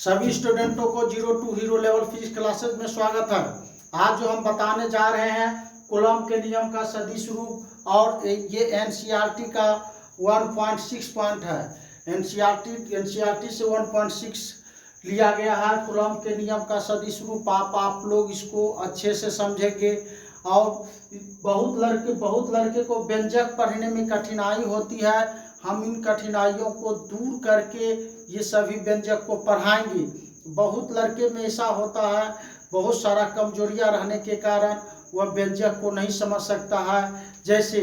सभी स्टूडेंटों को zero to hero level physics classes में स्वागत है। आज जो हम बताने जा रहे हैं कूलम्ब के नियम का सदिश रूप और ये एनसीईआरटी का 1.6 पॉइंट है। एनसीईआरटी से 1.6 लिया गया है कूलम्ब के नियम का सदिश रूप। आप लोग इसको अच्छे से समझेंगे और बहुत लड़के को व्यंजक पढ़ने में कठिनाई होती है। हम इन कठिनाइयों को दूर करके ये सभी व्यंजक को पढ़ाएंगे। बहुत लड़के में ऐसा होता है, बहुत सारा कमजोरियां रहने के कारण वह व्यंजक को नहीं समझ सकता है। जैसे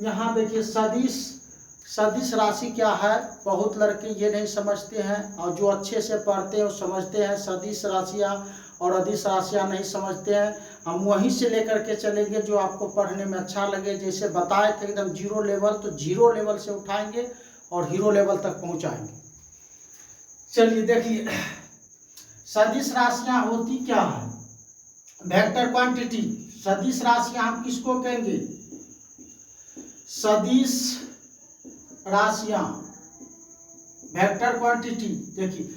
यहाँ देखिए सदिश राशि क्या है, बहुत लड़के ये नहीं समझते हैं और जो अच्छे से पढ़ते हैं वो समझते हैं। सदिश राशियाँ और अदिश राशियाँ नहीं समझते हैं। हम वहीं से लेकर के चलेंगे जो आपको पढ़ने में अच्छा लगे। जैसे बताए थे एकदम जीरो लेवल, तो जीरो लेवल से उठाएंगे और हीरो लेवल तक पहुंचाएंगे। चलिए देखिए, सदिश राशियां होती क्या है? Vector quantity. सदिश राशियां हम किसको कहेंगे? सदिश राशियां वेक्टर क्वांटिटी। देखिए,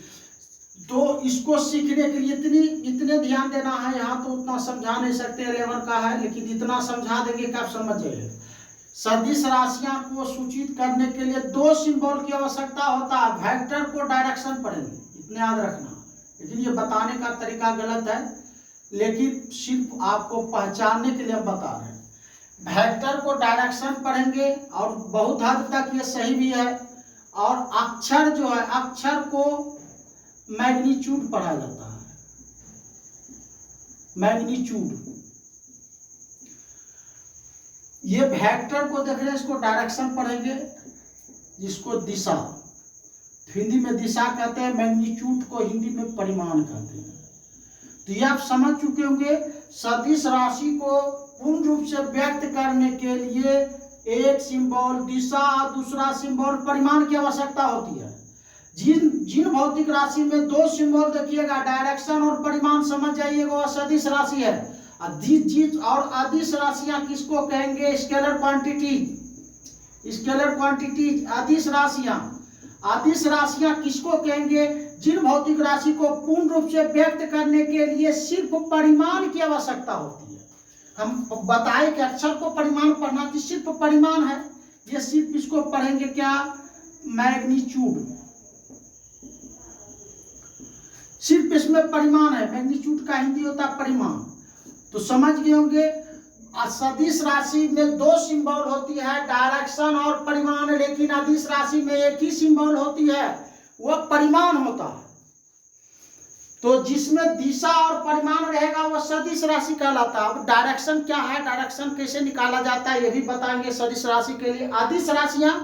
तो इसको सीखने के लिए इतने ध्यान देना है। यहाँ तो उतना समझा नहीं सकते, 11 का है, लेकिन इतना समझा देंगे कि आप समझ जाइए। सदिश राशियां को सूचित करने के लिए दो सिंबल की आवश्यकता होता है। वेक्टर को डायरेक्शन पढ़ेंगे, इतने याद रखना। लेकिन ये बताने का तरीका गलत है, लेकिन सिर्फ आपको पहचानने के लिए हम बता रहे हैं। वेक्टर को डायरेक्शन पढ़ेंगे और बहुत हद तक ये सही भी है। और अक्षर जो है, अक्षर को मैग्नीट्यूड पढ़ा जाता है। मैग्नीट्यूड, ये वेक्टर को देख रहे हैं, इसको डायरेक्शन पढ़ेंगे, जिसको दिशा हिंदी में दिशा कहते हैं, मैग्नीट्यूड को हिंदी में परिमाण कहते हैं। तो ये आप समझ चुके होंगे। सदिश राशि को पूर्ण रूप से व्यक्त करने के लिए एक सिंबल दिशा और दूसरा सिंबल परिमाण की आवश्यकता होती है। जिन भौतिक राशि में दो सिंबल देखिएगा, डायरेक्शन और परिमाण, समझ जाइएगा वह सदिश राशि है। और अदिश राशियां किसको कहेंगे? Scalar quantity. स्केलर क्वांटिटी अदिश राशियां किसको कहेंगे? जिन भौतिक राशि को पूर्ण रूप से व्यक्त करने के लिए सिर्फ परिमाण की आवश्यकता होती है। हम बताएं कि अक्षर को परिमाण पढ़ना कि सिर्फ परिमाण है, ये सिर्फ इसको पढ़ेंगे क्या? मैग्नीट्यूड। सिर्फ इसमें परिमाण है, मैग्नीट्यूड का हिंदी होता है परिमाण। तो समझ गए होंगे। सदिश राशि में दो सिंबल होती है, डायरेक्शन और परिमाण, लेकिन अदिश राशि में एक ही सिंबल होती है, वह परिमाण होता है। तो जिसमें दिशा और परिमाण रहेगा वह सदिश राशि कहलाता है। अब डायरेक्शन क्या है, डायरेक्शन कैसे निकाला जाता है, ये भी बताएंगे सदिश राशि के लिए। अदिश राशियां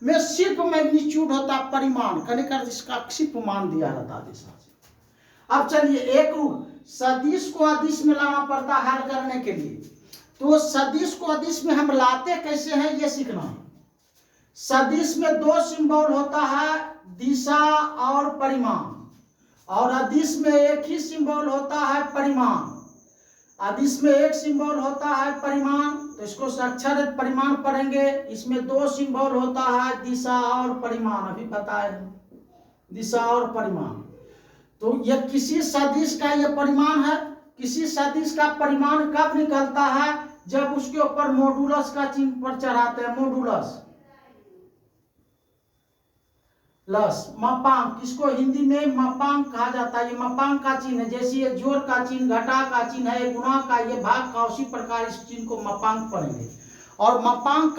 में सिर्फ मैग्नीट्यूड होता है, परिमाण कहने का इसका सिर्फ मान दिया रहता है अदिश राशि। अब चलिए, एक रूप सदिश को अदिश में लाना पड़ता है हल करने के लिए। तो सदिश को अदिश में हम लाते कैसे हैं, ये सीखना है। सदिश में दो सिंबल होता है, दिशा और परिमाण, और अदिश में एक ही सिंबल होता है, परिमाण। अदिश में एक सिंबल होता है परिमाण, तो इसको अक्षर परिमाण पढ़ेंगे। इसमें दो सिंबल होता है, दिशा और परिमाण, अभी बताए दिशा और परिमाण। तो यह किसी सदिश का यह परिमाण है। किसी सदिश का परिमाण कब निकलता है? जब उसके ऊपर मॉडुलस का चिन्ह पर चढ़ाते हैं। मॉडुलस मापांक, किसको हिंदी में मापांक कहा जाता है। ये मापांक का चिन्ह है। जैसे ये जोड़ का चिन्ह, घटा का चिन्ह है, गुणा का, ये भाग का, उसी प्रकार इस चिन्ह को मापांक पढ़ेंगे। और मापांक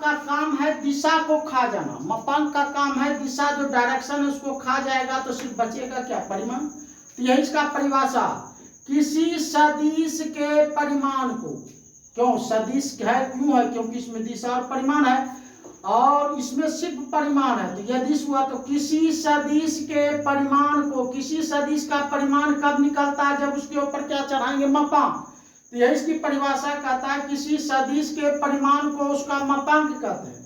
का काम है दिशा को खा जाना। मापांक का काम है दिशा, जो डायरेक्शन है उसको खा जाएगा, तो सिर्फ बचेगा क्या? परिमाण। तो यही इसका परिभाषा। किसी सदिश के परिमाण को, क्यों सदिश है, क्यों है? क्योंकि इसमें दिशा और परिमाण है और इसमें सिर्फ परिमाण है। तो यदि हुआ तो किसी सदिश के परिमाण को, किसी सदिश का परिमाण कब निकलता है? जब उसके ऊपर क्या चढ़ाएंगे? मापांक। तो यही इसकी परिभाषा कहता है, किसी सदिश के परिमाण को उसका मापांक कहते हैं।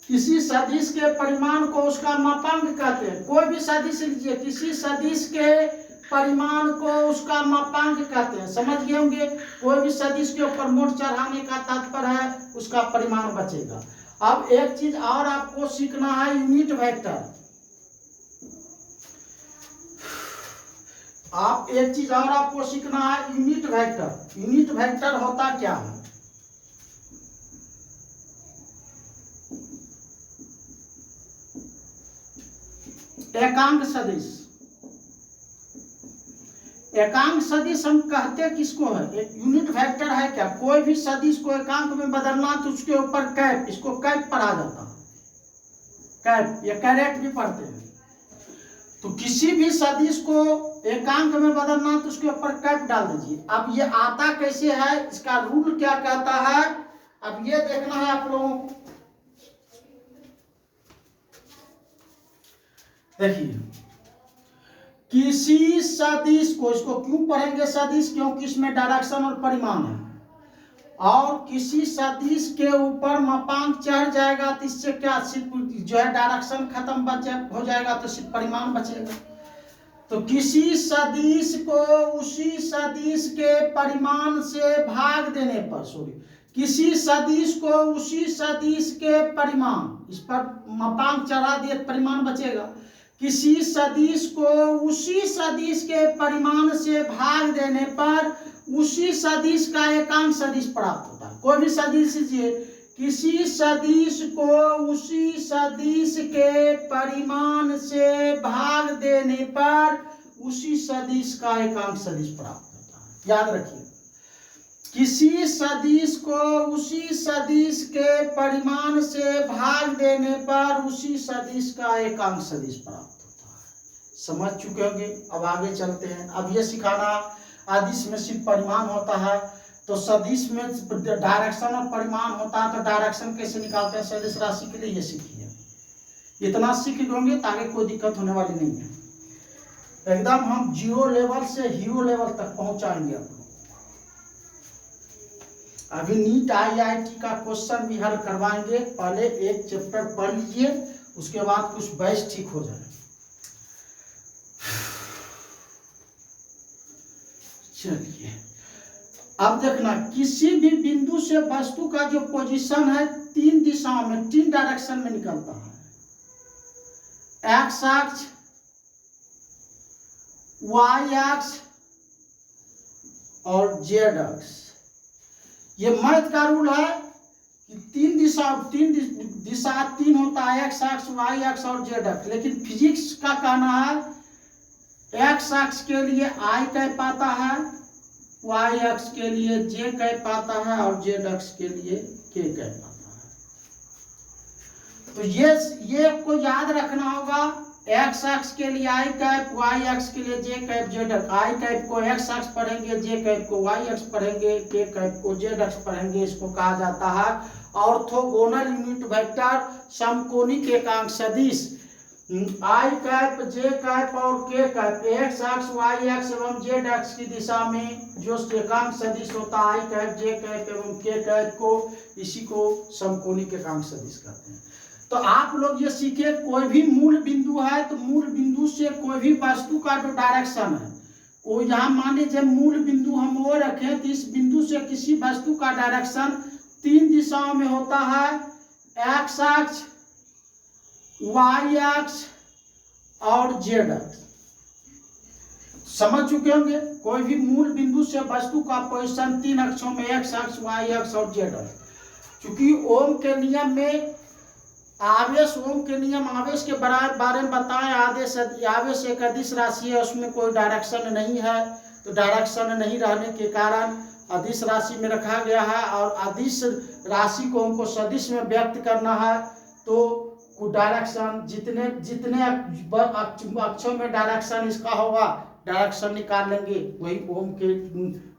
किसी सदिश के परिमाण को उसका मापांक कहते हैं। कोई भी सदिश लीजिए, किसी सदिश के परिमाण को उसका मापांक कहते हैं। समझ गए होंगे। कोई भी सदिश के ऊपर मोड़ चढ़ाने का तात्पर्य है उसका परिमाण बचेगा। अब एक चीज और आपको सीखना है, यूनिट वेक्टर। आप एक चीज और आपको सीखना है, यूनिट वेक्टर। यूनिट वेक्टर होता क्या है? एकांक सदिश। एकांक सदिश हम कहते किसको है? एक यूनिट वेक्टर है क्या? कोई भी सदिश को एकांक में बदलना तो उसके ऊपर कैप, इसको कैप पढ़ा जाता है, कैप या कैरेट भी पढ़ते हैं। तो किसी भी सदिश को एकांक में बदलना तो उसके ऊपर कैप डाल दीजिए। अब ये आता कैसे है, इसका रूल क्या कहता है, अब ये देखना है आप लोगों को। देखिए, किसी सदिश को, इसको क्यों पढ़ेंगे सदिश? क्योंकि इसमें डायरेक्शन और परिमाण है। और किसी सदिश के ऊपर मापांक चढ़ जाएगा तो इससे क्या, सिर्फ जो है डायरेक्शन खत्म हो जाएगा, तो सिर्फ परिमाण बचेगा। तो किसी सदिश को उसी सदिश के परिमाण से भाग देने पर, किसी सदिश को उसी सदिश के परिमाण, इस पर मापांक चढ़ा दिए परिमाण बचेगा। किसी सदिश को उसी सदिश के परिमाण से भाग देने पर उसी सदिश का एकांक सदिश प्राप्त होता है। कोई भी सदिश लीजिए, किसी सदिश को उसी सदिश के परिमाण से भाग देने पर उसी सदिश का एकांक सदिश प्राप्त होता है। याद रखिए, किसी सदिश को उसी सदिश के परिमाण से भाग देने पर उसी सदिश का एकांक सदिश प्राप्त होता है। समझ चुके होंगे। अब आगे चलते हैं। अब ये सिखाना, अदिश में सिर्फ परिमाण होता है, तो सदिश में डायरेक्शन और परिमाण होता है। तो डायरेक्शन कैसे निकालते हैं सदिश राशि के लिए, ये सीखिए। इतना सीख लोगे तो आगे कोई दिक्कत होने वाली नहीं है। एकदम हम जीरो लेवल से हीरो लेवल तक पहुंचाएंगे आप लोग। अभी नीट IIT का क्वेश्चन भी हल करवाएंगे। पहले एक चैप्टर पढ़ लीजिए, उसके बाद कुछ बैच ठीक हो जाए। चलिए, अब देखना, किसी भी बिंदु से वस्तु का जो पोजीशन है तीन दिशाओं में, तीन डायरेक्शन में निकलता है। एक्स अक्ष, वाई अक्ष और जेड अक्ष। ये मैथ का रूल है कि तीन दिशा तीन होता है, एक्स अक्ष, वाई अक्ष और जेड अक्ष। लेकिन फिजिक्स का कहना है एक्स अक्ष के लिए आई कैप आता है, वाई अक्ष के लिए जे कैप आता है और जेड अक्ष के लिए के कैप आता है। तो ये को याद रखना होगा। एक्स अक्ष के लिए आई कैप, वाई अक्ष के लिए जे कैप, जेड अक्ष। आई कैप को एक्स अक्ष पढ़ेंगे, जे कैप को वाई अक्ष पढ़ेंगे, के कैप को जेड अक्ष पढ़ेंगे। इसको कहा जाता है ऑर्थोगोनल यूनिट वेक्टर, समकोणिक एकांक सदिश। आई कैप, जे कैप और के कैप एक्स अक्ष, वाई अक्ष एवं जेड अक्ष की दिशा में जो एकांक सदिश होता है, आई कैप, जे कैप एवं के कैप को, इसी को समकोणिक एकांक सदिश कहते हैं। तो आप लोग ये सीखे, कोई भी मूल बिंदु है तो मूल बिंदु से कोई भी वस्तु का जो डायरेक्शन है, वो यहाँ मान लीजिए मूल बिंदु हम वो रखें तो इस बिंदु से किसी वस्तु का डायरेक्शन तीन दिशाओं में होता है, एक्स अक्ष, वाई अक्ष और जेड अक्ष। समझ चुके होंगे। कोई भी मूल बिंदु से वस्तु का पोजीशन तीन अक्षों में, एक्स अक्ष, वाई अक्ष और जेड अक्ष। क्योंकि ओम के नियम में आवेश, ओम के नियम आवेश के बारे में बताएं। आवेश एक अदिश राशि है, उसमें कोई डायरेक्शन नहीं है। तो डायरेक्शन नहीं रहने के कारण अदिश राशि में रखा गया है। और अदिश राशि को हमको सदिश में व्यक्त करना है, तो डायरेक्शन जितने अक्षों में डायरेक्शन इसका होगा, डायरेक्शन निकाल लेंगे। वही ओम के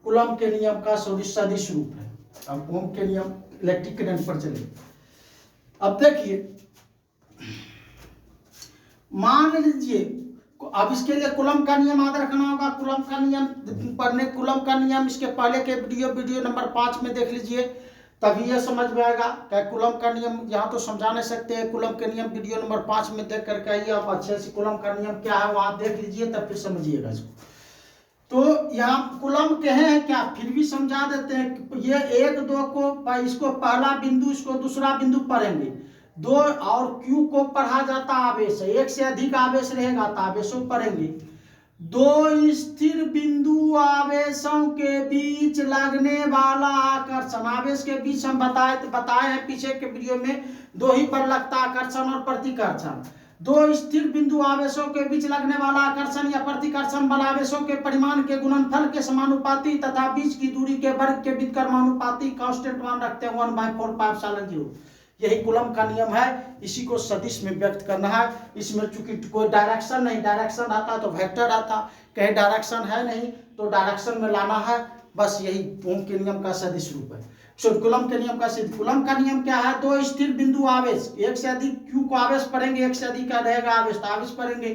कूलम के नियम का सदिश रूप है। अब ओम के नियम इलेक्ट्रिक करंट पर चले। अब देखिए, मान लीजिए, अब इसके लिए कूलम का नियम याद रखना होगा। कूलम का नियम पढ़ने, कूलम का नियम इसके पहले के वीडियो नंबर 5 में देख लीजिए, तभी ये समझ में आएगा। क्या कूलम का नियम यहाँ तो समझा नहीं सकते हैं। कूलम के नियम वीडियो नंबर 5 में देख करके आइए, आप अच्छे से कूलम का नियम क्या है वहां देख लीजिए, तब फिर समझिएगा इसको। तो यहाँ कूलम कहे हैं क्या, फिर भी समझा देते हैं। ये एक दो को, इसको पहला बिंदु, इसको दूसरा बिंदु पढ़ेंगे। दो और क्यू को पढ़ा जाता आवेश है, एक से अधिक आवेश रहेगा तो आवेशों पढ़ेंगे। दो स्थिर बिंदु आवेशों के बीच लगने वाला आकर्षण। आवेश के बीच हम बताए हैं पीछे के वीडियो में, दो ही बल लगता, आकर्षण और प्रतिकर्षण। दो स्थिर बिंदु आवेशों के बीच लगने वाला आकर्षण या प्रतिकर्षण बल आवेशों के परिमाण के गुणनफल के समानुपाती तथा बीच की दूरी के वर्ग के व्युत्क्रमानुपाती कांस्टेंट मान रखते हैं 1/4πε0। यही कूलम का नियम है। इसी को सदिश में व्यक्त करना है। इसमें चूंकि कोई डायरेक्शन नहीं, डायरेक्शन आता तो वेक्टर आता, कहीं डायरेक्शन है नहीं तो डायरेक्शन में लाना है। बस यही ओम के नियम का सदिश रूप है। कूलम के नियम का सिद्ध। कूलम का नियम क्या है? दो स्थिर बिंदु आवेश, एक से अधिक क्यू को आवेश पढ़ेंगे, एक से अधिक का रहेगा आवेश, तो आवेश पढ़ेंगे।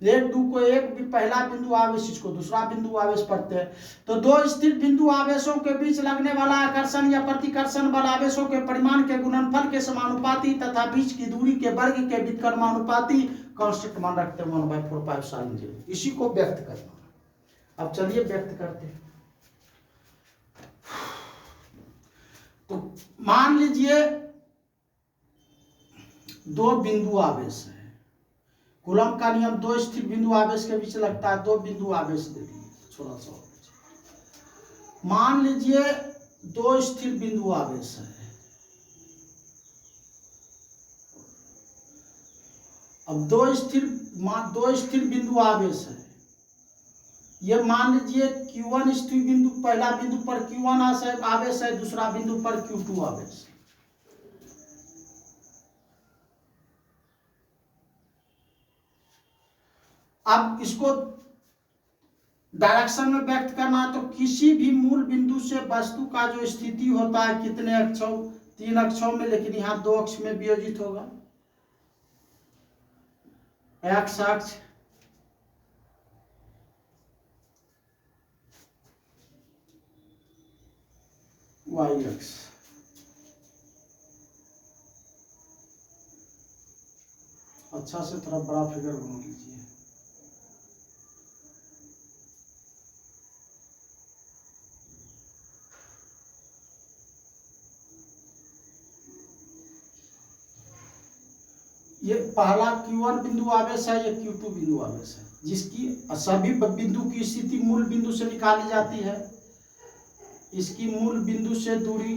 एक दो को एक भी पहला बिंदु आवेश, इसको दूसरा बिंदु आवेश पढ़ते हैं। तो दो स्थिर बिंदु आवेशों के बीच लगने वाला आकर्षण या प्रतिकर्षण बल आवेशों के परिमाण के गुणनफल के समानुपाती तथा बीच की दूरी के वर्ग के व्युत्क्रमानुपाती कांस्टेंट मान रखते हैं 1/4πε0। इसी को व्यक्त करना। अब चलिए व्यक्त करते हैं। तो मान लीजिए दो बिंदु आवेश है। कूलम का नियम दो स्थिर बिंदु आवेश के बीच लगता है। दो बिंदु आवेश दे दिए, थोड़ा सा मान लीजिए दो स्थिर बिंदु आवेश है। अब दो स्थिर बिंदु आवेश है। ये मान लीजिए Q1 स्थिर बिंदु, पहला बिंदु पर Q1 आवेश है, दूसरा बिंदु पर Q2 आवेश। अब इसको डायरेक्शन में व्यक्त करना है तो किसी भी मूल बिंदु से वस्तु का जो स्थिति होता है कितने अक्षों, 3 अक्षों में, लेकिन यहाँ 2 अक्ष में वियोजित होगा। x अक्ष, y अक्ष। अच्छा से थोड़ा बड़ा फिगर बना लीजिए। ये पहला Q1 बिंदु आवेश है, ये Q2 बिंदु आवेश है, जिसकी सभी बिंदु की स्थिति मूल बिंदु से निकाली जाती है। इसकी मूल बिंदु से दूरी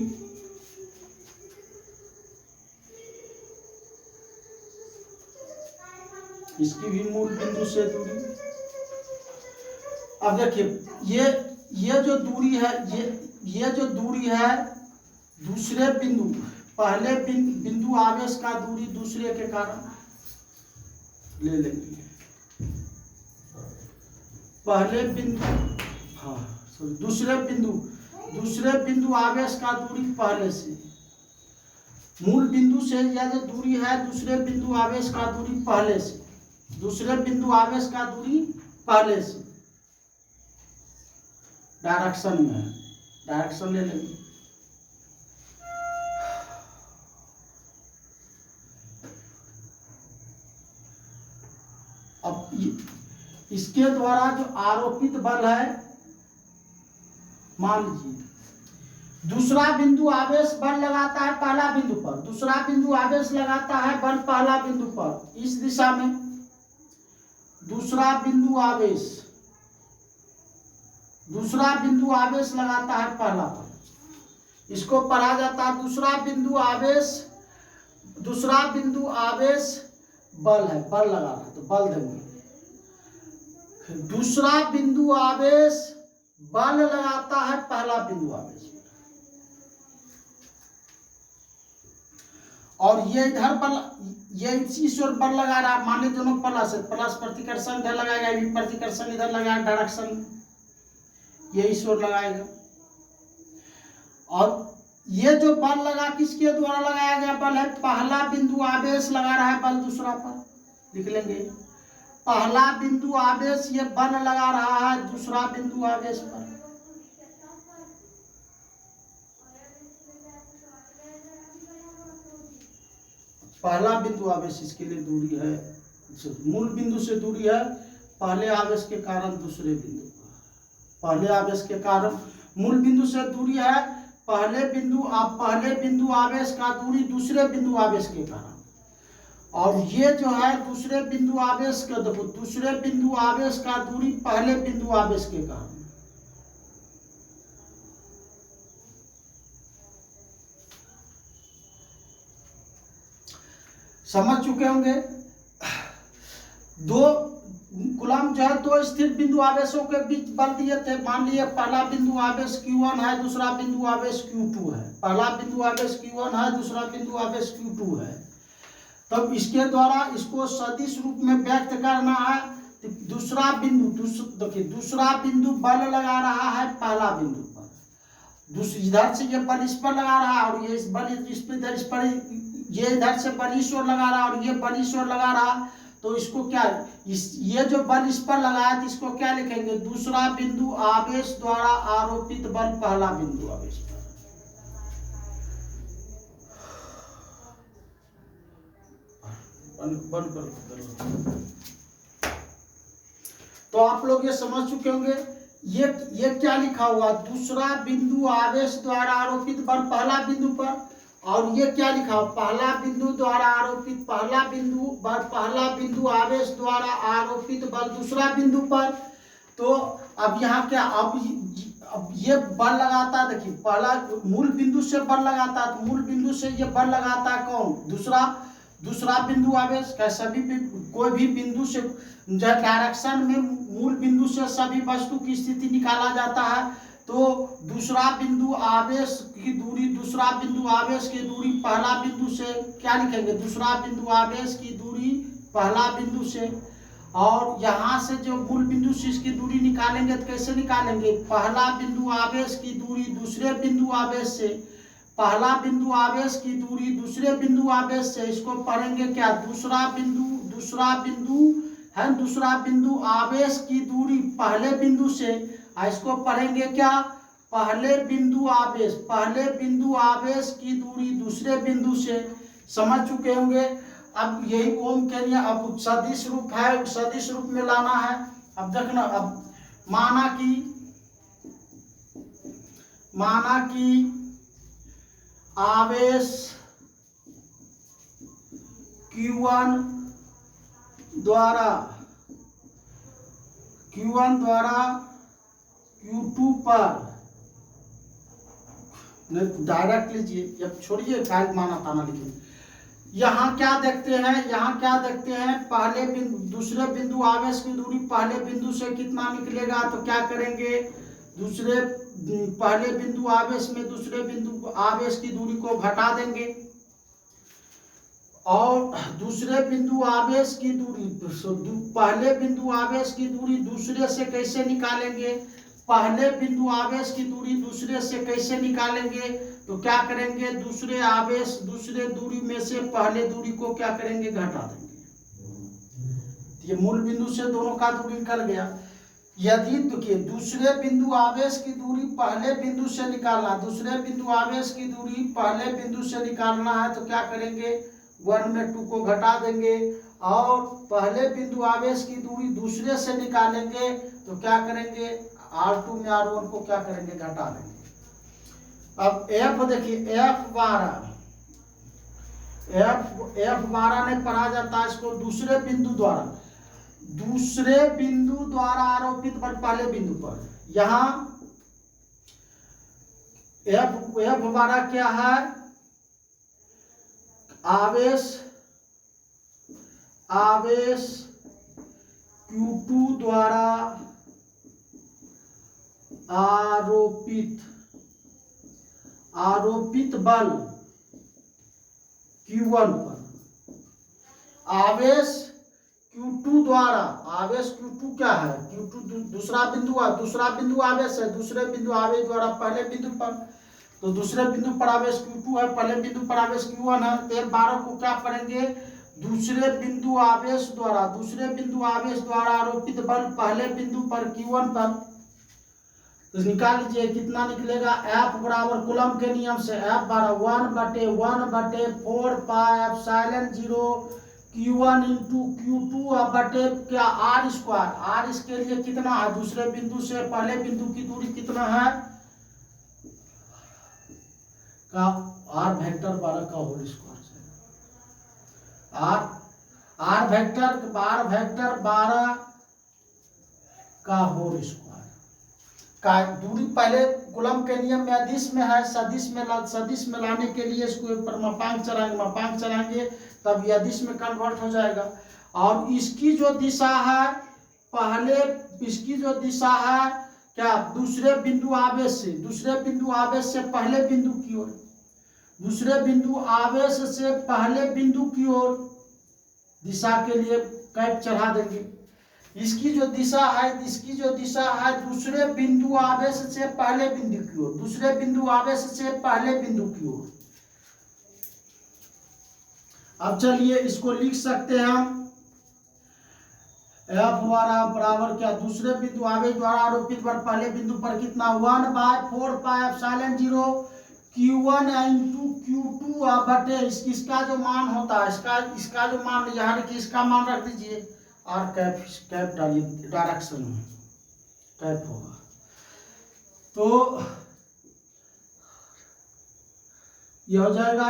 इसकी भी मूल बिंदु से दूरी। अब देखिए ये जो दूरी है, ये जो दूरी है दूसरे बिंदु, पहले बिंदु आवेश का दूरी दूसरे के कारण ले लेंगे। पहले बिंदु, हाँ दूसरे बिंदु आवेश का दूरी पहले से, मूल बिंदु से यह जो दूरी है दूसरे बिंदु आवेश का दूरी पहले से, दूसरे बिंदु आवेश का दूरी पहले से डायरेक्शन में है, डायरेक्शन ले लेंगे। अब इसके द्वारा जो आरोपित बल है, मान लीजिए दूसरा बिंदु आवेश बल लगाता है पहला बिंदु पर, दूसरा बिंदु आवेश लगाता है बल पहला बिंदु पर, इस दिशा में दूसरा बिंदु आवेश लगाता है पहला पर। इसको पढ़ा जाता है दूसरा बिंदु आवेश बल है, बल लगाना है तो बल देंगे। दूसरा बिंदु आवेश बल लगाता है पहला बिंदु आवेश, और ये इधर बल, ये इस ओर बल लगा रहा है। मान लीजिए दोनों प्लस है, प्लस प्रतिकर्षण इधर लगाएगा, ये प्रतिकर्षण इधर लगाएगा, डायरेक्शन ये इस ओर लगाएगा। और ये जो बल लगा किसके द्वारा लगाया गया बल है? पहला बिंदु आवेश लगा रहा है बल दूसरा पर, लिख लेंगे पहला बिंदु आवेश ये बल लगा रहा है दूसरा बिंदु आवेश पर। पहला बिंदु आवेश, इसके लिए दूरी है, मूल बिंदु से दूरी है पहले आवेश के कारण दूसरे बिंदु पर, पहले आवेश के कारण मूल बिंदु से दूरी है पहले बिंदु आवेश का दूरी दूसरे बिंदु आवेश के कारण। और ये जो है दूसरे बिंदु आवेश का, देखो दूसरे बिंदु आवेश का दूरी पहले बिंदु आवेश के कारण। समझ चुके होंगे। दो कूलम जो है दो स्थिर बिंदु आवेशों के बीच बल दिए थे। मान लिए पहला बिंदु आवेश Q1 है, दूसरा बिंदु आवेश Q2 है। पहला बिंदु आवेश Q1 है, दूसरा बिंदु आवेश Q2 है। तब इसके द्वारा इसको सदिश रूप में व्यक्त करना है। तो दूसरा बिंदु, देखिए दूसरा बिंदु बल लगा रहा है पहला बिंदु पर, इधर से ये बल इस पर लगा रहा है और ये इस बल इस पर ये इधर से बल इस ओर लगा रहा है और ये बल इस ओर लगा रहा। तो इसको क्या, ये जो बल इस पर लगा है तो इसको क्या लिखेंगे, दूसरा बिंदु आवेश द्वारा आरोपित बल पहला बिंदु आवेश पर। बंद करो। तो आप लोग ये समझ चुके होंगे। ये क्या लिखा हुआ, दूसरा बिंदु आवेश द्वारा आरोपित बल पहला बिंदु पर, और ये क्या लिखा हो, पहला बिंदु द्वारा आरोपित पहला बिंदु आवेश द्वारा आरोपित बल दूसरा बिंदु पर। तो अब यहाँ क्या, अब ये बल लगाता, देखिए पहला मूल बिंदु से बल लगाता, तो मूल बिंदु से ये बल लगाता कौन, दूसरा बिंदु आवेश का। सभी कोई भी बिंदु से डायरेक्शन में मूल बिंदु से सभी वस्तु की स्थिति निकाला जाता है। तो दूसरा बिंदु आवेश की दूरी, दूसरा बिंदु आवेश की दूरी पहला बिंदु से क्या लिखेंगे, दूसरा बिंदु आवेश की दूरी पहला बिंदु से। और यहाँ से जो मूल बिंदु से इसकी दूरी निकालेंगे तो कैसे निकालेंगे, पहला बिंदु आवेश की दूरी दूसरे बिंदु आवेश से, पहला बिंदु आवेश की दूरी दूसरे बिंदु आवेश से, इसको पढ़ेंगे क्या, दूसरा बिंदु आवेश की दूरी पहले बिंदु से, इसको पढ़ेंगे क्या, पहले बिंदु आवेश की दूरी दूसरे बिंदु से। समझ चुके होंगे। अब यही ओम के लिए अब सदिश रूप है, सदिश रूप में लाना है। अब देखना, अब माना कि आवेश Q1 द्वारा Q2 पर, डायरेक्ट लीजिए, अब छोड़िए फाइल माना ताना लिखिए। यहाँ क्या देखते हैं, पहले बिंदु दूसरे बिंदु आवेश की दूरी पहले बिंदु से कितना निकलेगा, तो क्या करेंगे, पहले बिंदु आवेश में दूसरे बिंदु आवेश की दूरी को घटा देंगे। और दूसरे बिंदु आवेश की दूरी, पहले बिंदु आवेश की दूरी दूसरे से कैसे निकालेंगे, पहले बिंदु आवेश की दूरी दूसरे से कैसे निकालेंगे, तो क्या करेंगे, दूसरे दूरी में से पहले दूरी को क्या करेंगे, घटा देंगे। ये मूल बिंदु से दोनों का दूरी निकल गया। यदि देखिए दूसरे बिंदु आवेश की दूरी पहले बिंदु से निकालना, दूसरे बिंदु आवेश की दूरी पहले बिंदु से निकालना है, तो क्या करेंगे, 1 में 2 को घटा देंगे। और पहले बिंदु आवेश की दूरी दूसरे से निकालेंगे तो क्या करेंगे, R2 में R1 को क्या करेंगे, घटा देंगे। अब F देखिए, F12 नहीं पढ़ा जाता, इसको दूसरे बिंदु द्वारा आरोपित बल पहले बिंदु पर। यहाँ F12 क्या है, आवेश Q2 द्वारा आरोपित बल Q1 पर। आवेश Q2 क्या है, Q2 दूसरा बिंदु आवेश है, दूसरे बिंदु आवेश द्वारा पहले बिंदु पर। तो दूसरे बिंदु पर आवेश Q2 है, पहले बिंदु पर आवेश Q1 है। 12 को क्या पढ़ेंगे, दूसरे बिंदु आवेश द्वारा आरोपित बल पहले बिंदु पर Q1 पर। तो निकाल लीजिए कितना निकलेगा, F बराबर कूलम के नियम से F12 1/4 pi epsilon 0 Q1 into Q2 बटे क्या R²। इसके लिए कितना है, दूसरे बिंदु से पहले बिंदु की दूरी कितना है, का R वेक्टर 12 का होल स्क्वायर से R आर वेक्टर 12 का होल स्क्वायर का दूरी पहले कूलम के नियम में अदिश में है, सदिश में लाने के लिए इसको ऊपर मापांक चलाएंगे तब ये अदिश में कन्वर्ट हो जाएगा। और इसकी जो दिशा है क्या, दूसरे बिंदु आवेश से पहले बिंदु की ओर, दूसरे बिंदु आवेश से पहले बिंदु की ओर दिशा के लिए कैप चढ़ा देंगे। इसकी जो दिशा है दूसरे बिंदु आवेश से पहले बिंदु की ओर, दूसरे बिंदु आवेश से पहले बिंदु की ओर। अब चलिए इसको लिख सकते हैं हम, एफ बराबर क्या, दूसरे बिंदु आवेश द्वारा आरोपित बल पहले बिंदु पर कितना, 1/4πε0 Q1 इंटू Q2 बटे इसका जो मान होता है, इसका जो मान यहाँ देखिए, इसका मान रख दीजिए और कैप डालिए, डायरेक्शन में कैप होगा। तो यह हो जाएगा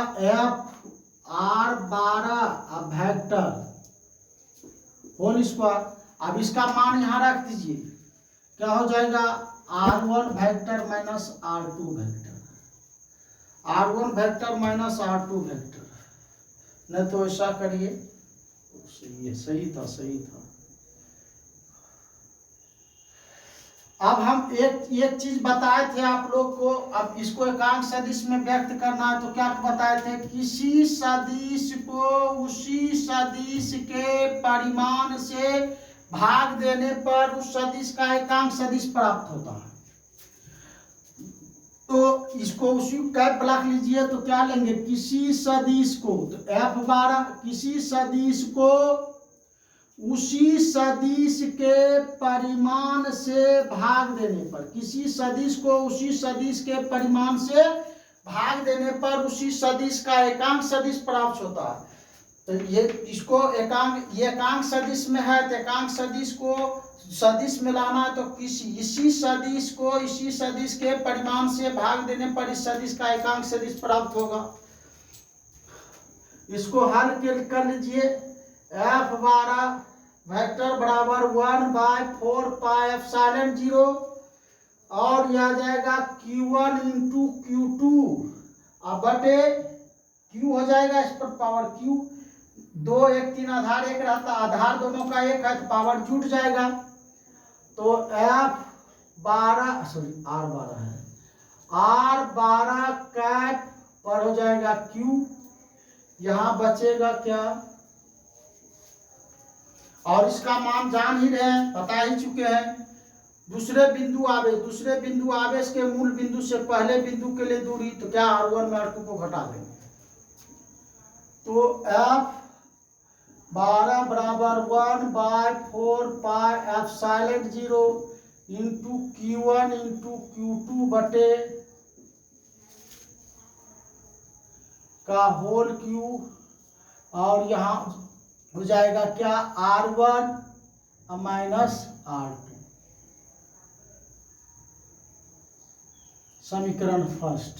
FR12 वेक्टर होल स्क्वायर। अब इसका मान यहाँ रख दीजिए, क्या हो जाएगा, R1 vector minus R2 vector, R1 vector minus R2 vector. नहीं तो ऐसा करिए, सही था। अब हम एक चीज बताए थे आप लोग को, अब इसको एकांक सदिश में व्यक्त करना है तो क्या बताए थे, किसी सदिश को उसी सदिश के परिमाण से भाग देने पर उस सदिश का एकांक सदिश प्राप्त होता है। तो इसको उसी कैप ब्लॉक लीजिए तो क्या लेंगे, किसी सदिश को, तो F12 किसी सदिश को उसी सदिश के परिमाण से भाग देने पर, किसी सदिश को उसी सदिश के परिमाण से भाग देने पर उसी सदिश का एकांक सदिश प्राप्त होता है। तो ये इसको एकांक सदिश में है, तो एकांक सदिश को सदिश में लाना है तो इसी सदिश को इसी सदिश के परिमाण से भाग देने पर इस सदिश का एकांक सदिश प्राप्त होगा। इसको हल कर लीजिए, F12 वेक्टर बराबर 1/4πε0 और यह आ जाएगा Q1 इंटू Q2 बटे Q हो जाएगा, इस पर पावर Q, 2 1 3 आधार 1 रहता, आधार दोनों का 1 है तो पावर जुट जाएगा। तो R12 है, R12 कैप पर हो जाएगा Q, यहाँ बचेगा क्या, और इसका मान जान ही रहे हैं, बता ही चुके हैं, दूसरे बिंदु आवेश के मूल बिंदु से पहले बिंदु के लिए दूरी, तो क्या R1 में R2 को घटा देंगे। तो F12 बराबर 1/4πε0 इंटू Q1 इंटू Q2 बटे का होल Q, और यहाँ हो जाएगा क्या, R1 माइनस R2। समीकरण फर्स्ट।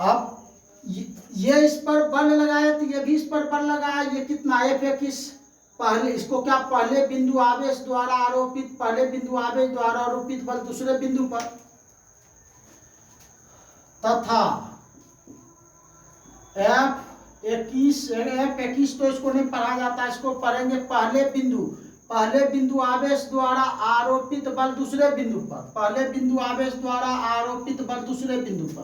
अब ये इस पर बल लगाया तो ये भी इस पर बल लगाया, ये कितना F21 पहले, इसको क्या, पहले बिंदु आवेश द्वारा आरोपित बल दूसरे बिंदु पर, तथा F21 तो इसको नहीं पढ़ा जाता, इसको पढ़ेंगे पहले बिंदु आवेश द्वारा आरोपित बल दूसरे बिंदु पर, पहले बिंदु आवेश द्वारा आरोपित बल दूसरे बिंदु पर।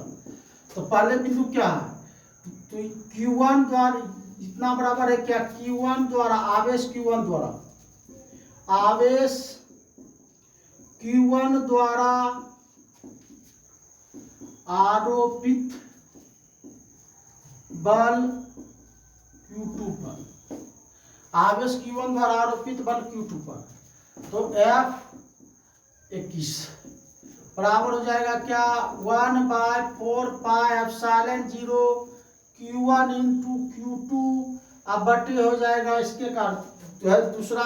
तो पहले बिंदु क्या है, तो Q1 द्वारा इतना बराबर है क्या, Q1 द्वारा आवेश Q1 द्वारा आरोपित बल Q2 पर, आवेश Q1 द्वारा आरोपित बल Q2 पर। तो F21 बराबर हो जाएगा क्या, 1/4πε0 Q1 इंटू Q2 अब बटे हो जाएगा इसके कारण, जो है दूसरा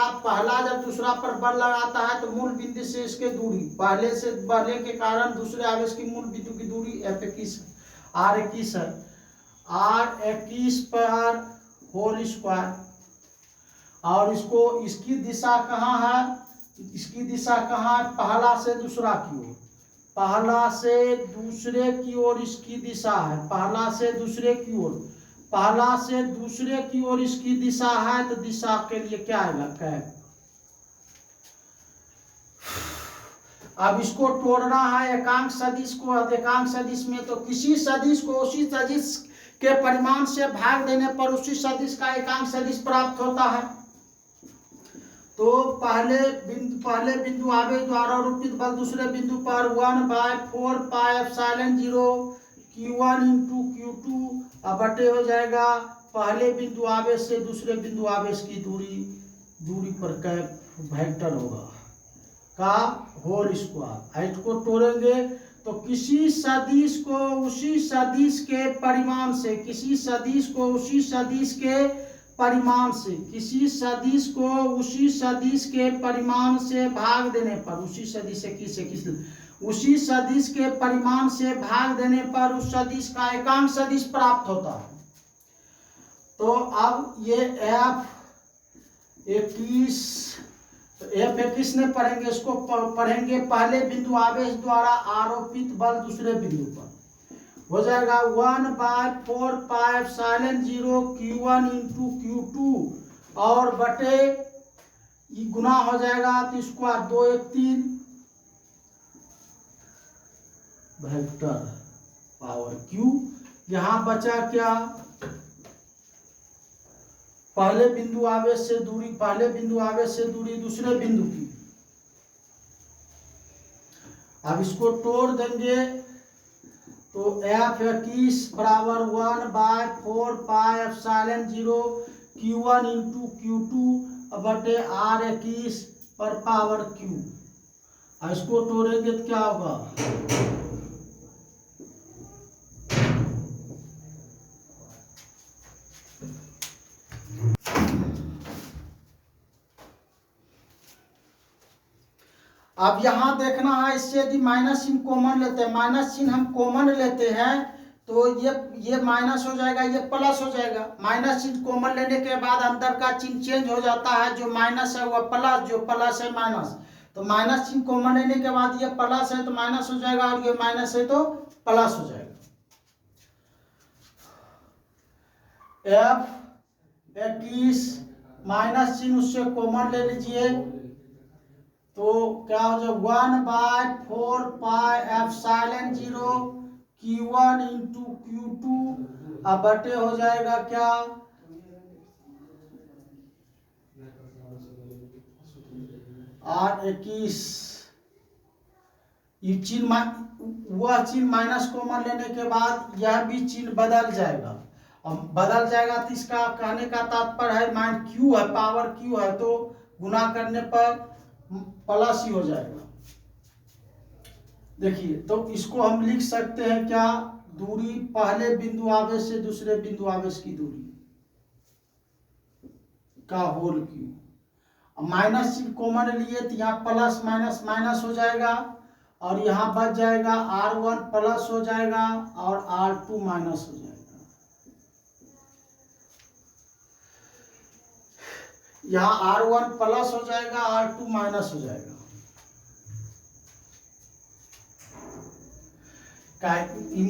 जब दूसरा पर बल लगाता है तो मूल बिंदु से इसके दूरी, पहले के कारण दूसरे आवेश की मूल बिंदु की दूरी R21 है। R21 पर होल स्क्वायर। और इसको इसकी दिशा कहाँ है, इसकी दिशा कहाँ है, पहला से दूसरा की ओर, पहला से दूसरे की ओर इसकी दिशा है, पहला से दूसरे की ओर, पहला से दूसरे की ओर इसकी दिशा है, तो दिशा के लिए क्या आएगा, कैप। अब इसको तोड़ना है एकांक सदिश को। अब एकांक सदिश में तो किसी सदिश को उसी सदिश के परिमाण से भाग देने पर उसी सदिश का एकांक सदिश प्राप्त होता है। तो पहले बिंदु आवेश द्वारा रूपित बल दूसरे बिंदु पर 1/4 pi epsilon 0 Q1 into Q2 बटे हो जाएगा पहले बिंदु आवेश से दूसरे बिंदु आवेश की दूरी पर कैप वेक्टर होगा का होल स्क्वायर। इसको तोड़ेंगे तो किसी सदिश को उसी सदिश के परिमाण से, किसी सदिश को उसी सदिश के परिमाण से, किसी सदिश को उसी सदिश के परिमाण से भाग देने पर, उसी सदिश से उसी सदिश के परिमाण से भाग देने पर उस सदिश का एकांक सदिश प्राप्त होता है। तो अब ये F21 ने पढ़ेंगे, इसको पढ़ेंगे पहले बिंदु आवेश द्वारा आरोपित बल दूसरे बिंदु पर हो जाएगा 1/4 pi epsilon 0 Q1 into Q2 और बटे गुना हो जाएगा तो इसको 2 1 3 वेक्टर पावर Q। यहाँ बचा क्या, पहले बिंदु आवेश से दूरी, पहले बिंदु आवेश से दूरी दूसरे बिंदु की। अब इसको तोड़ देंगे तो F21 बराबर 1/4 pi epsilon 0 Q1 into Q2 बटे R21 पर पावर Q। इसको तोड़ेंगे तो क्या होगा, अब यहां देखना है, इससे यदि माइनस चिन्ह कॉमन लेते हैं, माइनस चिन्ह हम कॉमन लेते हैं तो ये माइनस हो जाएगा, ये प्लस हो जाएगा। माइनस चिन्ह कॉमन लेने के बाद अंदर का चिन्ह चेंज हो जाता है, जो माइनस है वह प्लस, जो प्लस है माइनस। तो माइनस चिन्ह कॉमन लेने के बाद ये प्लस है तो माइनस हो जाएगा और ये माइनस है तो प्लस हो जाएगा। F21 माइनस चिन्ह उससे कॉमन ले लीजिए तो क्या हो जाएगा 1/4 pi epsilon 0 Q1 into Q2 बटे हो जाएगा क्या, R21। ये चिन्ह, वह चिन्ह माइनस कॉमन लेने के बाद यह भी चिन्ह बदल जाएगा। अब बदल जाएगा तो इसका कहने का तात्पर्य है मान Q है, पावर Q है तो गुना करने पर प्लस ही हो जाएगा। देखिए तो इसको हम लिख सकते हैं क्या, दूरी पहले बिंदु आवेश से दूसरे बिंदु आवेश की दूरी का होल Q। माइनस चिन्ह कॉमन लिए तो यहाँ प्लस माइनस माइनस हो जाएगा और यहाँ बच जाएगा R1 प्लस हो जाएगा और R2 माइनस हो जाएगा। यहाँ R1 प्लस हो जाएगा, R2 माइनस हो जाएगा।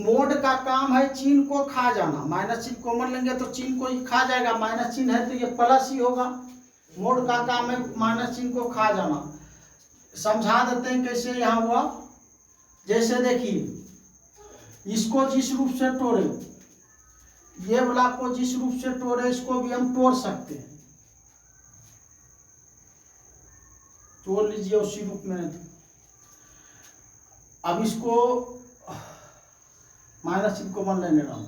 मोड का काम है चिन्ह को खा जाना, माइनस चिन्ह कॉमन लेंगे तो चिन्ह को ही खा जाएगा, माइनस चिन्ह है तो ये प्लस ही होगा। मोड का काम है माइनस चिन्ह को खा जाना। समझा देते हैं कैसे यहाँ हुआ। जैसे देखिए इसको जिस रूप से तोड़े, ये वाला को जिस रूप से तोड़े इसको भी हम तोड़ सकते हैं, तोड़ लीजिए उसी रूप में। अब इसको माइनस चिन्ह कॉमन लेने रहा हूं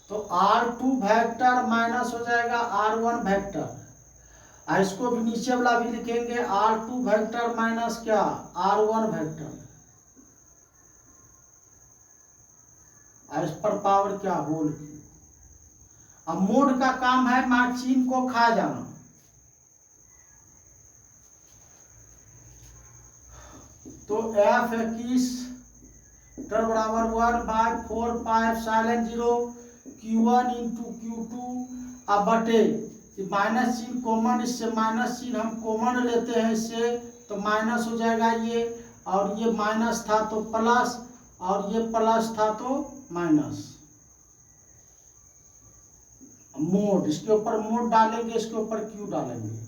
तो R2 वेक्टर माइनस हो जाएगा R1 वेक्टर। इसको भी नीचे वाला भी लिखेंगे R2 वेक्टर माइनस क्या, R1 वेक्टर। इस पर पावर क्या, होल Q। अब मोड का काम है चिन्ह को खा जाना। तो F21 बराबर 1/4 pi epsilon 0 Q1 into Q2 अब बटे माइनस चिन्ह कॉमन, इससे माइनस चिन्ह हम कॉमन लेते हैं इससे, तो माइनस हो जाएगा ये, और ये माइनस था तो प्लस, और ये प्लस था तो माइनस। मोड, इसके ऊपर मोड डालेंगे, इसके ऊपर क्यू डालेंगे।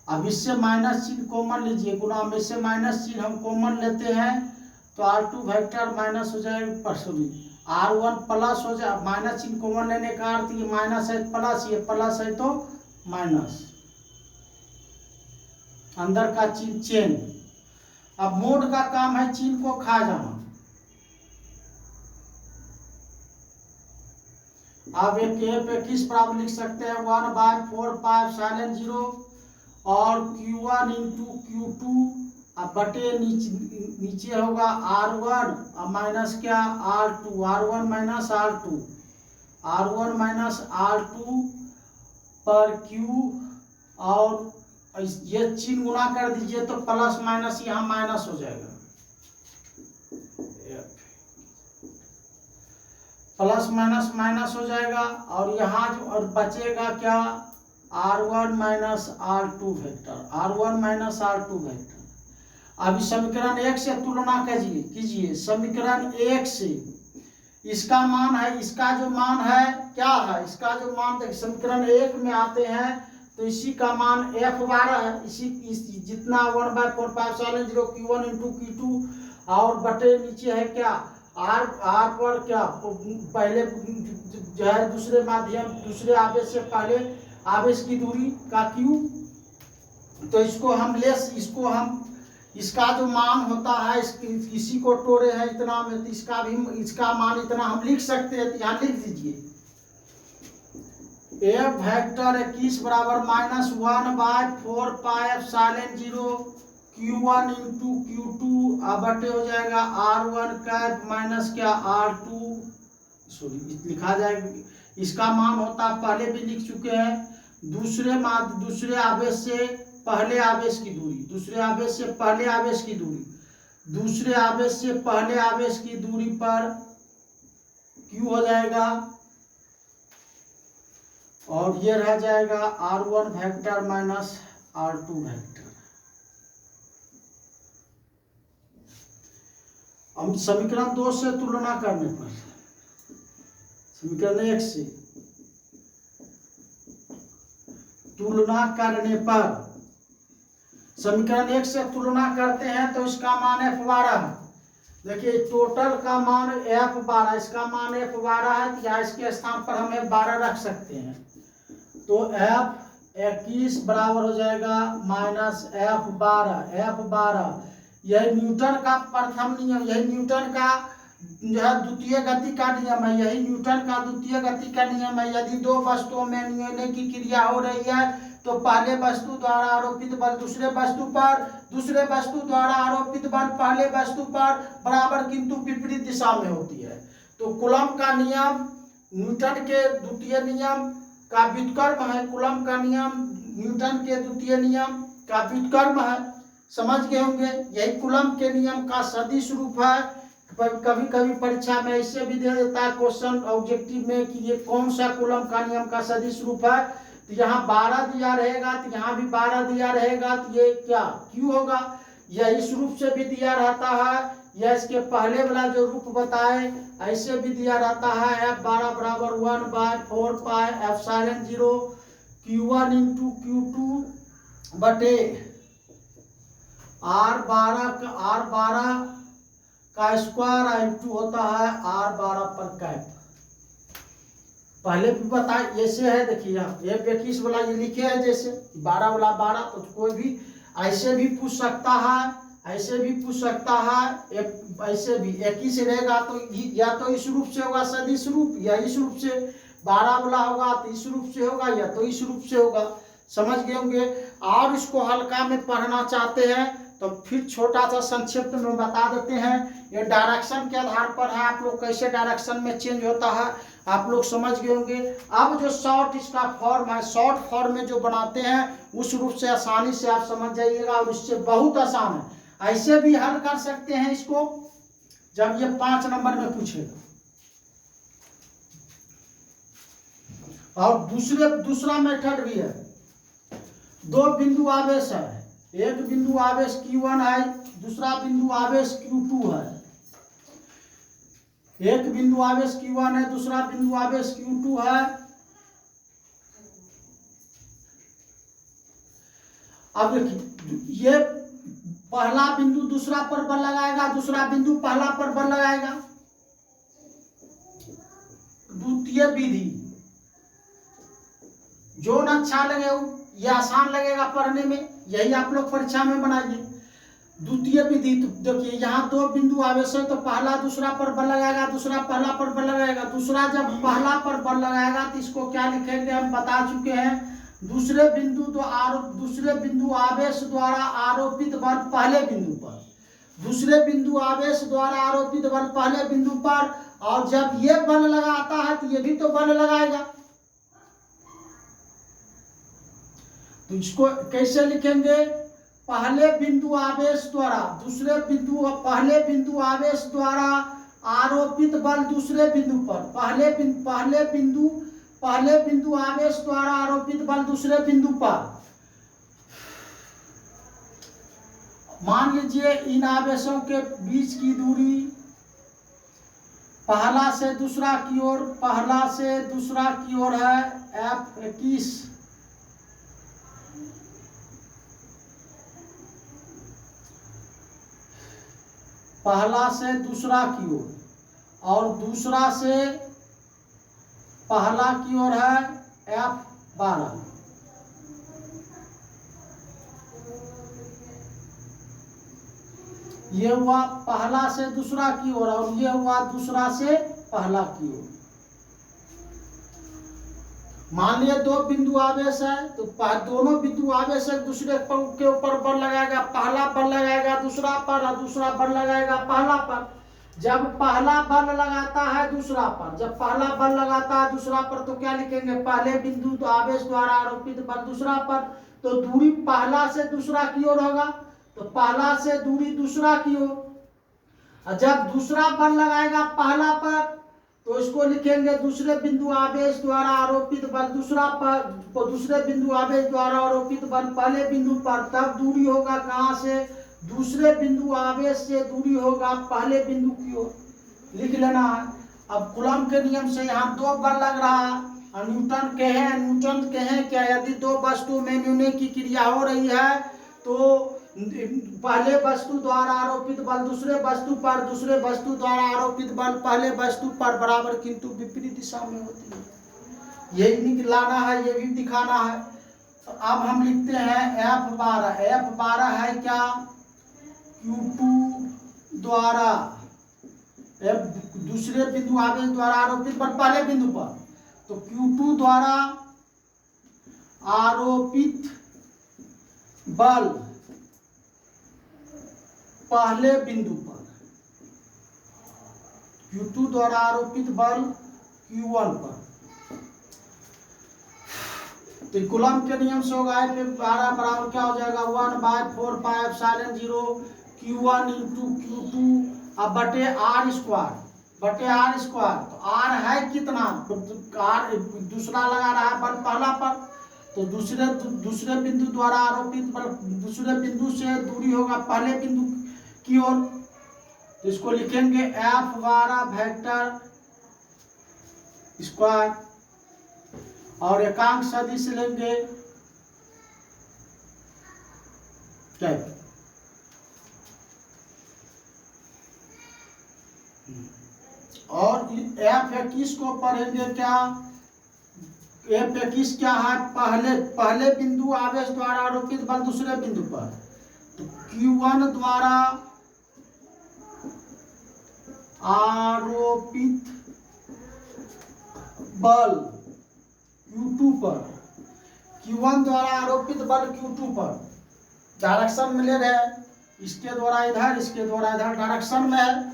अब इससे माइनस चिन्ह कॉमन लीजिए, गुना में से माइनस चिन्ह हम कॉमन लेते हैं, तो R2 वेक्टर माइनस हो जाएगा, सॉरी R1 प्लस हो जाए, माइनस चिन्ह कॉमन लेने का अर्थ ये माइनस है प्लस, ये प्लस है तो माइनस, अंदर का चिन्ह चेंज। अब मोड का काम है चिन्ह को खा जाना। अब एक किस बराबर लिख सकते हैं, 1/4πε0 और Q1 इंटू Q2, अब बटे नीचे होगा R1 और माइनस क्या R2, R1 minus R2, R1 minus R2 पर Q, और ये चिन्ह गुना कर दीजिए तो प्लस माइनस यहाँ माइनस हो जाएगा, प्लस माइनस माइनस हो जाएगा, और यहाँ जो और बचेगा क्या R1 minus R2 vector, R1 minus R2 vector. अभी समीकरण 1 से तुलना कीजिए, समीकरण 1 से इसका मान है, इसका जो मान है क्या है, इसका जो मान देखिए समीकरण 1 में आते हैं तो इसी का मान F12 है, इसी जितना 1/4πε0 Q1 इंटू Q2, और बटे नीचे है क्या R पर क्या पहले जो है दूसरे माध्यम दूसरे आवेश से पहले आवेश की दूरी का Q, तो इसको हम इसका जो मान होता है इसी को तोड़े हैं इतना में, तो इसका मान इतना हम लिख सकते हैं, तो यहाँ लिख दीजिए F वेक्टर 21 बराबर -1/4πε0 Q1 इंटू Q2, अब बटे हो जाएगा R1 कैप माइनस क्या R2, सॉरी लिखा जाएगा, इसका मान होता पहले भी लिख चुके हैं, दूसरे आवेश से पहले आवेश की दूरी, दूसरे आवेश से पहले आवेश की दूरी, दूसरे आवेश से पहले आवेश की दूरी पर Q हो जाएगा, और ये रह जाएगा R1 vector minus R2 vector. हम समीकरण 2 से तुलना करने पर, समीकरण 1 से तुलना करने पर, समीकरण 1 से तुलना करते हैं तो इसका मान F12 है। देखिए टोटल का मान F12, इसका मान F12 है, तो या इसके स्थान पर हम F12 रख सकते हैं, तो F21 बराबर हो जाएगा माइनस F12। यही न्यूटन का प्रथम नियम, यही न्यूटन का जो है द्वितीय गति का नियम है, यही न्यूटन का द्वितीय गति का नियम है। यदि दो वस्तुओं में नियमन की क्रिया हो रही है तो पहले वस्तु द्वारा आरोपित बल दूसरे वस्तु पर, दूसरे वस्तु द्वारा आरोपित बल पहले वस्तु पर बराबर किंतु विपरीत दिशा में होती है। तो कूलम्ब का नियम न्यूटन के द्वितीय नियम का व्युत्क्रम है, कूलम्ब का नियम न्यूटन के द्वितीय नियम का व्युत्क्रम है, समझ गए होंगे। यही कूलम्ब के नियम का सदिश रूप है। कभी कभी परीक्षा में ऐसे भी दे देता है क्वेश्चन ऑब्जेक्टिव में कि ये कौन सा कूलम्ब का नियम का सदिश रूप है, तो यहाँ 12 दिया रहेगा, तो यहाँ भी 12 दिया रहेगा, तो ये क्या क्यों होगा। यह इस रूप से भी दिया रहता है, या इसके पहले वाला जो रूप बताए ऐसे भी दिया रहता है। F12 बराबर 1/4πε0 Q1 इंटू Q2 बटे R12 का स्क्वायर इंटू होता है R12 पर कैप। पहले भी बताए ऐसे है, देखिए यहाँ F21 वाला ये लिखे है जैसे 12 वाला 12, तो कोई भी ऐसे भी पूछ सकता है, ऐसे भी पूछ सकता है, ऐसे भी 21 रहेगा तो या तो इस रूप से होगा सदिश रूप, या इस रूप से 12 वाला होगा तो इस रूप से होगा, या तो इस रूप से होगा, समझ गए होंगे। और इसको हल्का में पढ़ना चाहते हैं तो फिर छोटा सा संक्षिप्त में बता देते हैं। ये डायरेक्शन के आधार पर है, आप लोग कैसे डायरेक्शन में चेंज होता है आप लोग समझ गए होंगे। अब जो शॉर्ट इसका फॉर्म है, शॉर्ट फॉर्म में जो बनाते हैं उस रूप से आसानी से आप समझ जाइएगा, और इससे बहुत आसान है। ऐसे भी हल कर सकते हैं इसको जब ये 5 नंबर में पूछेगा। और दूसरा मेथड भी है। दो बिंदु आवेश है, एक बिंदु आवेश Q1 है, दूसरा बिंदु आवेश Q2 है। एक बिंदु आवेश Q1 है, दूसरा बिंदु आवेश Q2 है। अब ये पहला बिंदु दूसरा पर बल लगाएगा, दूसरा बिंदु पहला पर बल लगाएगा। द्वितीय विधि जो न अच्छा लगे ये आसान लगेगा पढ़ने में, यही आप लोग परीक्षा में बनाइए। द्वितीय विधि तो देखिए यहाँ दो बिंदु आवेश है, तो पहला दूसरा पर बल लगाएगा, दूसरा पहला पर बल लगाएगा। दूसरा जब पहला पर बल लगाएगा तो इसको क्या लिखेंगे, हम बता चुके हैं। दूसरे बिंदु आवेश द्वारा आरोपित बल पहले बिंदु पर, दूसरे बिंदु आवेश द्वारा आरोपित बल पहले बिंदु पर। और जब ये बल लगाता है तो ये भी तो बल लगाएगा। तो इसको कैसे लिखेंगे, पहले बिंदु आवेश द्वारा पहले बिंदु आवेश द्वारा आरोपित बल दूसरे बिंदु पर, पहले बिंदु आवेश द्वारा आरोपित बल दूसरे बिंदु पर। मान लीजिए इन आवेशों के बीच की दूरी पहला से दूसरा की ओर है F21। पहला से दूसरा की ओर और दूसरा से पहला की ओर है F12। ये हुआ पहला से दूसरा की ओर और ये हुआ दूसरा से पहला की ओर। मान लिया दो बिंदु आवेश है, तो दोनों बिंदु आवेश एक दूसरे के ऊपर बल लगाएगा। पहला बल लगाएगा दूसरा पर और दूसरा बल लगाएगा पहला पर। जब पहला बल लगाता है दूसरा पर, तो क्या लिखेंगे, पहले बिंदु आवेश द्वारा आरोपित बल दूसरा पर। तो दूरी पहला से दूसरा की ओर होगा, तो पहला से दूरी दूसरा की ओर। और जब दूसरा बल लगाएगा पहला पर, तो इसको लिखेंगे दूसरे बिंदु आवेश द्वारा आरोपित बल दूसरा पर, दूसरे बिंदु आवेश द्वारा आरोपित बल पहले बिंदु पर। तब दूरी होगा कहां से, दूसरे बिंदु आवेश से दूरी होगा पहले बिंदु की ओर। लिख लेना है। अब कूलम के नियम से यहाँ दो बल लग रहा है और न्यूटन के हैं क्या, यदि दो वस्तु में न्यूने की क्रिया हो रही है तो पहले वस्तु द्वारा आरोपित बल दूसरे वस्तु पर, दूसरे वस्तु द्वारा आरोपित बल पहले वस्तु पर बराबर किंतु विपरीत दिशा में होती है। यही लाना है, ये भी दिखाना है। तो अब हम लिखते हैं F12 है क्या, Q2 द्वारा दूसरे बिंदु आवेश द्वारा आरोपित बल पहले बिंदु पर। तो Q2 द्वारा आरोपित बल पहले बिंदु पर, Q2 द्वारा आरोपित बल Q1 पर। तो कूलम के नियम से होगा F12 बराबर क्या हो जाएगा, 1/4πε0 Q1 × Q2 अब बटे R स्क्वायर। तो R है कितना, R दूसरा लगा रहा है बल पहला पर, तो दूसरे बिंदु द्वारा आरोपित बल दूसरे बिंदु से दूरी होगा पहले बिंदु की ओर। तो इसको लिखेंगे F12 वेक्टर स्क्वायर और एकांक सदिश लेंगे कैप। और F21 को पढ़ेंगे क्या, F21 क्या है, पहले बिंदु आवेश द्वारा आरोपित बल दूसरे बिंदु पर। तो Q1 द्वारा आरोपित बल Q2 पर, Q1 द्वारा आरोपित बल Q2 पर। डायरेक्शन में ले रहे हैं, इसके द्वारा इधर, इसके द्वारा इधर, डायरेक्शन में है,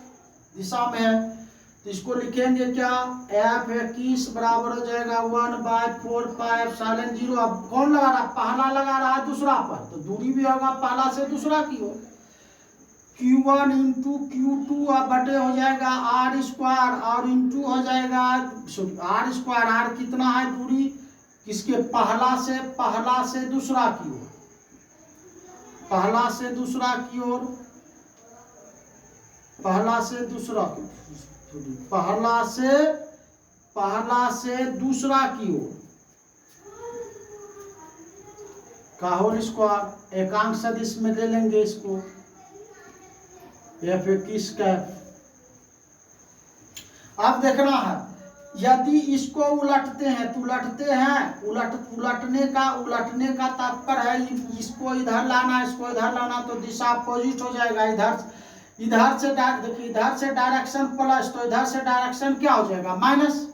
दिशा में है। तो इसको लिखेंगे क्या, F21 बराबर हो जाएगा 1/4πε0। अब कौन लगा रहा है, पहला लगा रहा है दूसरा पर, तो दूरी भी होगा पहला से दूसरा की ओर। Q1 इंटू Q2 अब बटे हो जाएगा R स्क्वायर और इंटू हो जाएगा R स्क्वायर। R कितना है दूरी किसके, पहला से दूसरा की ओर, पहला से दूसरा की ओर, पहला से दूसरा, पहला से दूसरा की ओर का होल स्क्वायर। एकांक सदिश में ले लेंगे इसको F21 कैप। अब देखना है यदि इसको उलटते हैं तो उलटने का तात्पर्य है इसको इधर लाना, इसको इधर लाना, तो दिशा अपोजिट हो जाएगा। इधर से देखिए, इधर से डायरेक्शन प्लस तो इधर से डायरेक्शन क्या हो जाएगा माइनस।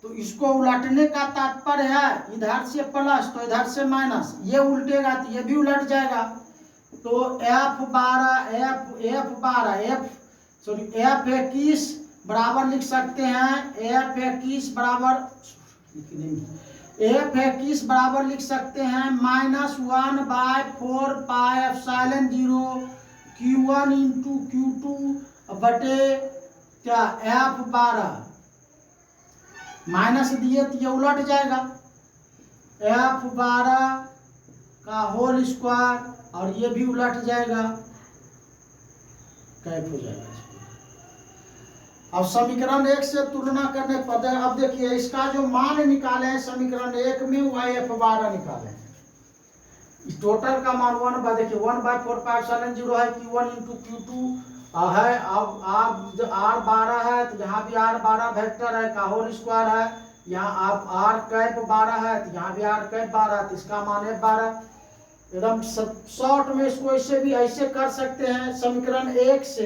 तो इसको उलटने का तात्पर्य है इधर से प्लस तो इधर से माइनस, ये उल्टेगा तो ये भी उलट जाएगा। तो F21 बराबर लिख सकते हैं, F21 बराबर लिख सकते हैं -1/4 pi epsilon 0 Q1 into Q2 बटे क्या F12 माइनस दिए तो ये उलट जाएगा, F12 का होल स्क्वायर और ये भी उलट जाएगा, कैप हो जाएगा। अब समीकरण 1 से तुलना करने पर अब देखिए इसका जो मान निकाले हैं समीकरण 1 में वो F12 निकाले हैं। इस टोटल का मान 1/4 पाई एप्सिलॉन 0 है Q1 इंटू Q2 है। अब R12 है तो यहाँ भी R12 वेक्टर है का होल स्क्वायर है, यहाँ आप R कैप 12 है तो यहाँ भी R कैप 12 है, तो इसका मान है 12। एकदम शॉर्ट में इसको ऐसे भी ऐसे कर सकते हैं समीकरण 1 से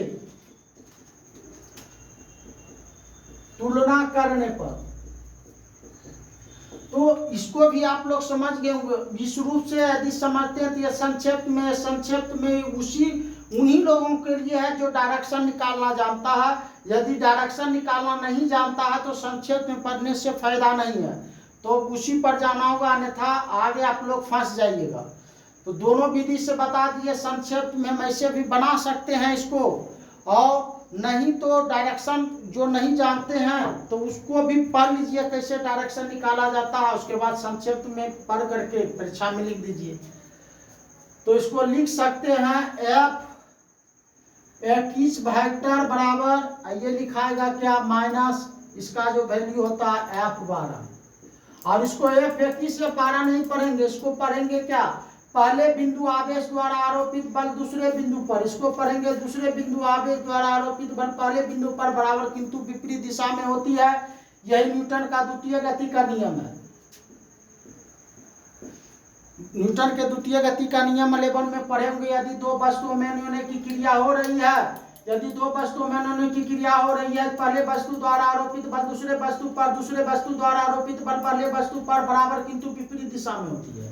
तुलना करने पर, तो इसको भी आप लोग समझ गए होंगे। इस रूप से यदि समझते हैं तो ये संक्षिप्त में उन्हीं लोगों के लिए है जो डायरेक्शन निकालना जानता है। यदि डायरेक्शन निकालना नहीं जानता है तो संक्षिप्त में पढ़ने से फायदा नहीं है, तो उसी पर जाना होगा, अन्यथा आगे आप लोग फंस जाइएगा। तो दोनों विधि से बता दिए, संक्षिप्त में हम ऐसे भी बना सकते हैं इसको, और नहीं तो डायरेक्शन जो नहीं जानते हैं तो उसको भी पढ़ लीजिए कैसे डायरेक्शन निकाला जाता है, उसके बाद संक्षिप्त में पढ़ करके परीक्षा में लिख दीजिए। तो इसको लिख सकते हैं F21 वेक्टर बराबर ये लिखाएगा क्या माइनस इसका जो वैल्यू होता है F12, और इसको F21 से 12 नहीं पढ़ेंगे, इसको पढ़ेंगे क्या, पहले बिंदु आवेश द्वारा आरोपित बल दूसरे बिंदु पर, इसको पढ़ेंगे दूसरे बिंदु आवेश द्वारा आरोपित बल पहले बिंदु पर बराबर किंतु विपरीत दिशा में होती है। यही न्यूटन का द्वितीय गति का नियम है। न्यूटन के द्वितीय गति का नियम 11 में पढ़े होंगे। यदि दो वस्तुओं में अन्योन्य की क्रिया हो रही है, यदि दो वस्तुओं में अन्योन्य की क्रिया हो रही है, पहले वस्तु द्वारा आरोपित बल दूसरे वस्तु पर, दूसरे वस्तु द्वारा आरोपित बल पहले वस्तु पर बराबर किंतु विपरीत दिशा में होती है।